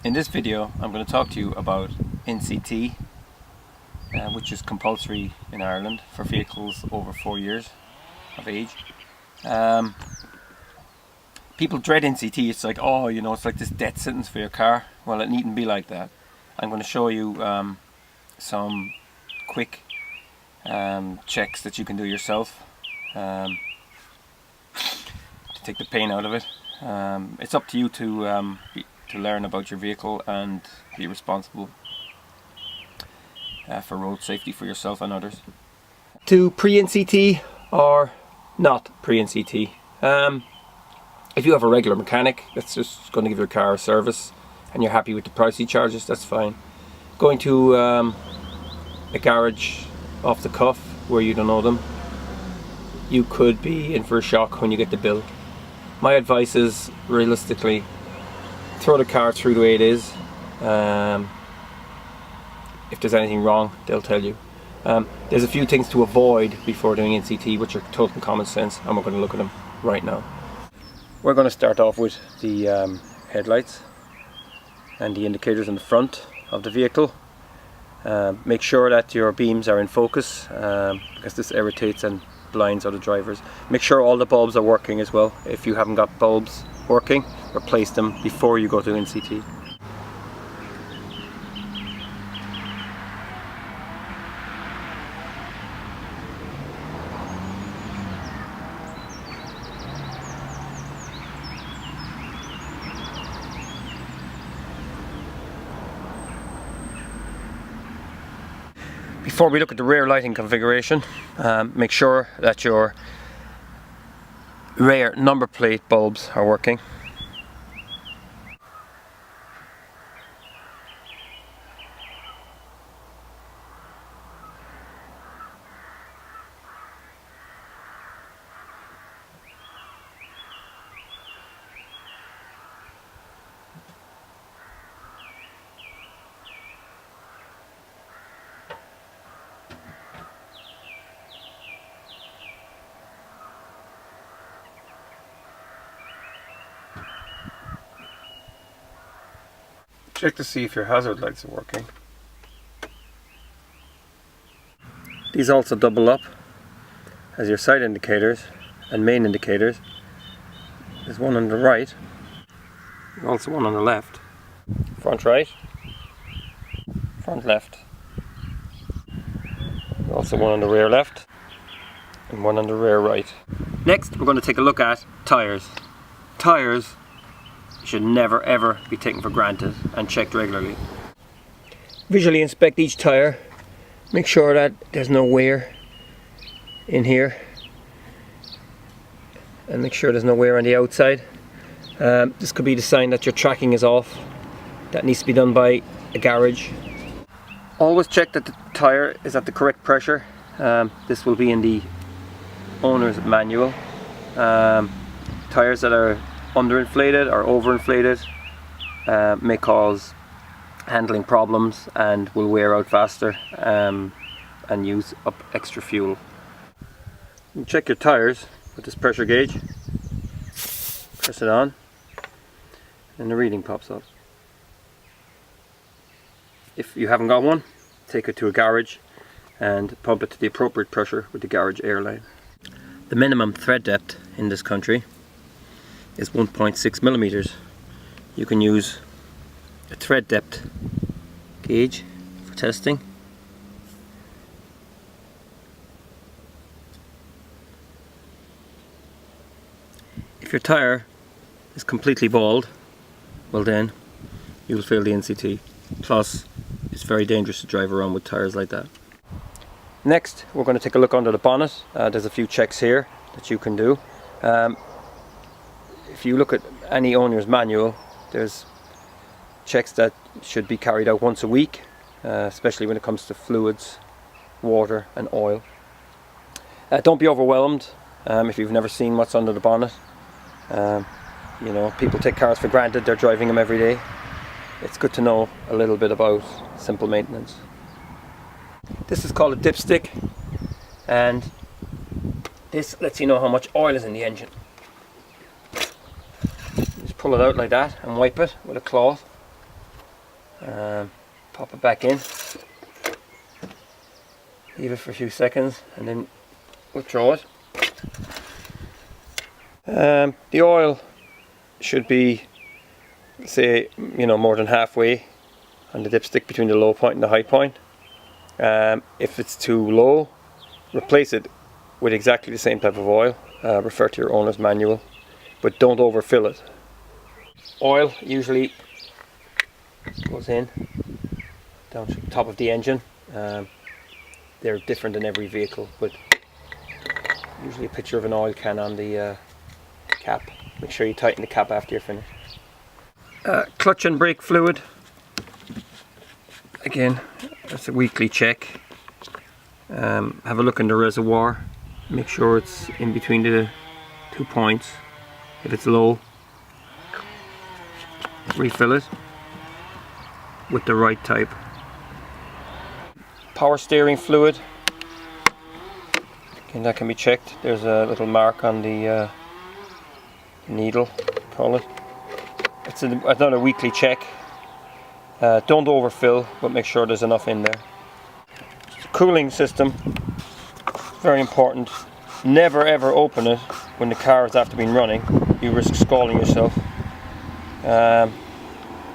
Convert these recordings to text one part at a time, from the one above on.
In this video I'm going to talk to you about NCT, which is compulsory in Ireland for vehicles over 4 years of age. People dread NCT. It's like, oh, you know, it's like this death sentence for your car. Well, it needn't be like that. I'm going to show you some quick checks that you can do yourself to take the pain out of it. It's up to you to learn about your vehicle and be responsible for road safety for yourself and others. To pre-NCT or not pre-NCT. If you have a regular mechanic that's just going to give your car a service and you're happy with the price he charges, that's fine. Going to a garage off the cuff where you don't know them, you could be in for a shock when you get the bill. My advice is, realistically, throw the car through the way it is. If there's anything wrong, they'll tell you. There's a few things to avoid before doing NCT, which are total common sense, and we're going to look at them right now. We're going to start off with the headlights and the indicators in the front of the vehicle. Make sure that your beams are in focus, because this irritates and blinds other drivers. Make sure all the bulbs are working as well. If you haven't got bulbs working, replace them before you go to NCT. Before we look at the rear lighting configuration, make sure that your rear number plate bulbs are working. Check to see if your hazard lights are working. These also double up as your side indicators and main indicators. There's one on the right, and also one on the left. Front right, front left. Also one on the rear left and one on the rear right. Next, we're going to take a look at tyres. Tyres should never ever be taken for granted and checked regularly. Visually inspect each tyre. Make sure that there's no wear in here, and make sure there's no wear on the outside. This could be the sign that your tracking is off. That needs to be done by a garage. Always check that the tyre is at the correct pressure. This will be in the owner's manual. Tyres that are underinflated or overinflated may cause handling problems and will wear out faster and use up extra fuel. You check your tyres with this pressure gauge, press it on, and the reading pops up. If you haven't got one, take it to a garage and pump it to the appropriate pressure with the garage air line. The minimum thread depth in this country is 1.6 millimeters. You can use a thread depth gauge for testing. If your tyre is completely bald, well then you'll fail the NCT. Plus, it's very dangerous to drive around with tyres like that. Next, we're going to take a look under the bonnet. There's a few checks here that you can do. If you look at any owner's manual, there's checks that should be carried out once a week, especially when it comes to fluids, water and oil. Don't be overwhelmed if you've never seen what's under the bonnet. You know, people take cars for granted, they're driving them every day. It's good to know a little bit about simple maintenance. This is called a dipstick, and this lets you know how much oil is in the engine. Just pull it out like that and wipe it with a cloth. Pop it back in, leave it for a few seconds, and then withdraw it. The oil should be, say, more than halfway on the dipstick between the low point and the high point. If it's too low, replace it with exactly the same type of oil. Refer to your owner's manual, but don't overfill it. Oil usually goes in down to the top of the engine. They're different in every vehicle, but usually a picture of an oil can on the cap. Make sure you tighten the cap after you're finished. Clutch and brake fluid. Again, that's a weekly check. Have a look in the reservoir. Make sure it's in between the 2 points. If it's low, refill it with the right type. Power steering fluid. Again, that can be checked. There's a little mark on the needle, call it. It's another weekly check. Don't overfill, but make sure there's enough in there. The cooling system, very important. Never ever open it when the car is after being running. You risk scalding yourself.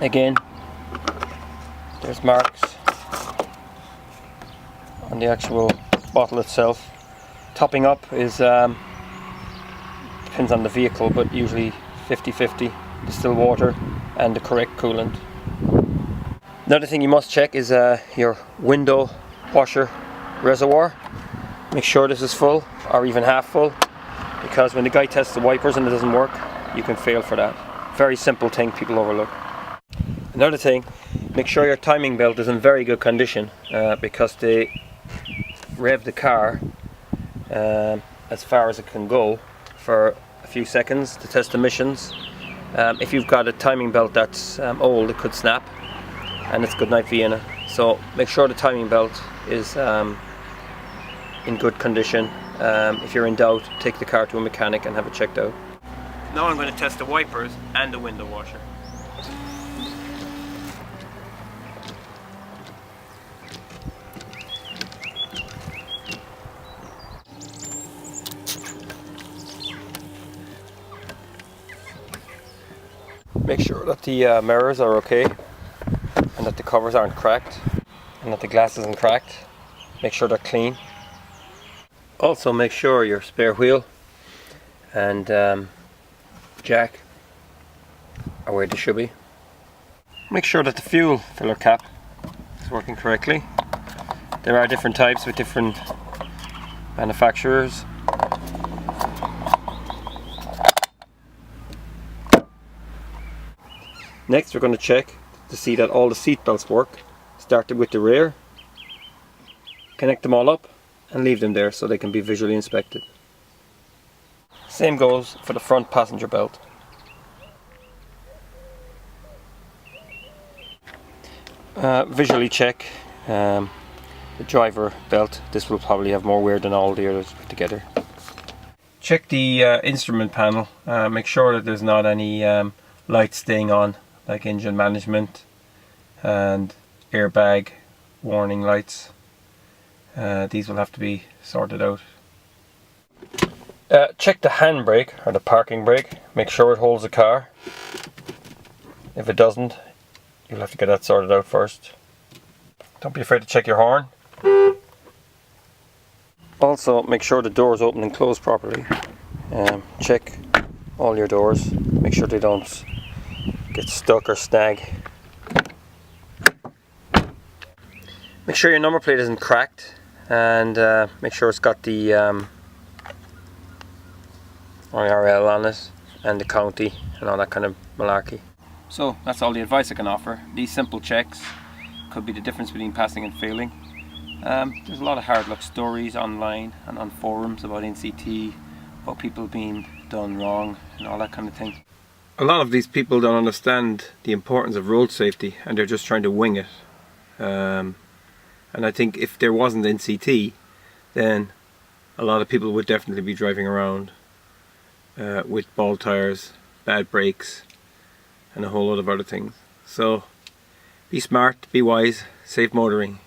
Again, there's marks on the actual bottle itself. Topping up is depends on the vehicle, but usually 50-50 distilled water and the correct coolant. Another thing you must check is your window washer reservoir. Make sure this is full or even half full, because when the guy tests the wipers and it doesn't work, you can fail for that. Very simple thing people overlook. Another thing, make sure your timing belt is in very good condition, because they rev the car as far as it can go for a few seconds to test emissions. If you've got a timing belt that's old, it could snap, and it's goodnight Vienna. So make sure the timing belt is in good condition. If you're in doubt, take the car to a mechanic and have it checked out. Now I'm going to test the wipers and the window washer. Make sure that the mirrors are okay, and that the covers aren't cracked, and that the glass isn't cracked. Make sure they're clean. Also make sure your spare wheel and jack are where they should be. Make sure that the fuel filler cap is working correctly. There are different types with different manufacturers. Next, we're going to check to see that all the seat belts work. Started with the rear, connect them all up and leave them there so they can be visually inspected. Same goes for the front passenger belt. Visually check the driver belt. This will probably have more wear than all the others put together. Check the instrument panel. Make sure that there's not any lights staying on, like engine management and airbag warning lights. These will have to be sorted out. Check the handbrake or the parking brake. Make sure it holds the car. If it doesn't, you'll have to get that sorted out first. Don't be afraid to check your horn. Also, make sure the doors open and close properly. Check all your doors. Make sure they don't get stuck or snag. Make sure your number plate isn't cracked, and make sure it's got the IRL on it and the county and all that kind of malarkey. So that's all the advice I can offer. These simple checks could be the difference between passing and failing. There's a lot of hard luck stories online and on forums about NCT, about people being done wrong and all that kind of thing. A lot of these people don't understand the importance of road safety, and they're just trying to wing it. And I think if there wasn't NCT, then a lot of people would definitely be driving around with bald tyres, bad brakes, and a whole lot of other things. So Be smart, be wise, safe motoring.